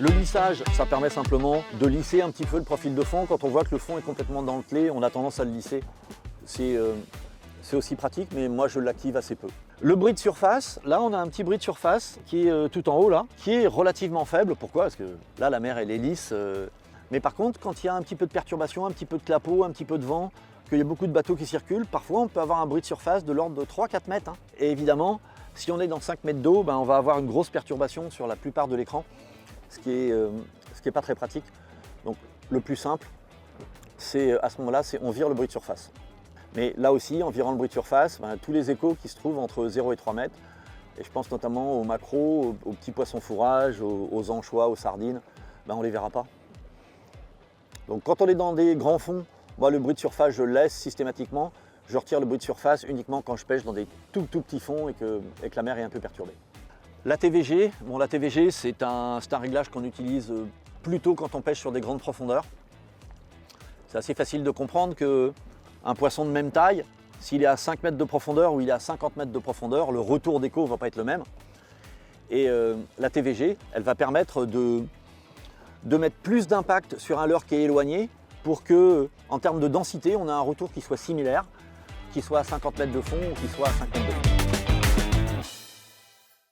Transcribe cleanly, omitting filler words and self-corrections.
Le lissage, ça permet simplement de lisser un petit peu le profil de fond. Quand on voit que le fond est complètement dentelé, on a tendance à le lisser. C'est aussi pratique, mais moi je l'active assez peu. Le bris de surface, là on a un petit bris de surface qui est tout en haut là, qui est relativement faible. Pourquoi? Parce que là la mer elle est lisse. Mais par contre, quand il y a un petit peu de perturbation, un petit peu de clapot, un petit peu de vent, qu'il y a beaucoup de bateaux qui circulent, parfois on peut avoir un bris de surface de l'ordre de 3-4 mètres. Hein. Et évidemment, si on est dans 5 mètres d'eau, ben, on va avoir une grosse perturbation sur la plupart de l'écran, ce qui est pas très pratique. Donc le plus simple, c'est à ce moment-là, on vire le bris de surface. Mais là aussi, en virant le bris de surface, ben, tous les échos qui se trouvent entre 0 et 3 mètres, et je pense notamment aux maquereaux, aux petits poissons fourrage, aux anchois, aux sardines, ben, on ne les verra pas. Donc quand on est dans des grands fonds, moi le bruit de surface je le laisse systématiquement. Je retire le bruit de surface uniquement quand je pêche dans des tout petits fonds et que la mer est un peu perturbée. La TVG, la TVG c'est un réglage qu'on utilise plutôt quand on pêche sur des grandes profondeurs. C'est assez facile de comprendre qu'un poisson de même taille, s'il est à 5 mètres de profondeur ou il est à 50 mètres de profondeur, le retour d'écho ne va pas être le même. Et la TVG, elle va permettre de mettre plus d'impact sur un leurre qui est éloigné pour que, en termes de densité, on a un retour qui soit similaire, qui soit à 50 mètres de fond ou qui soit à 5 mètres de fond.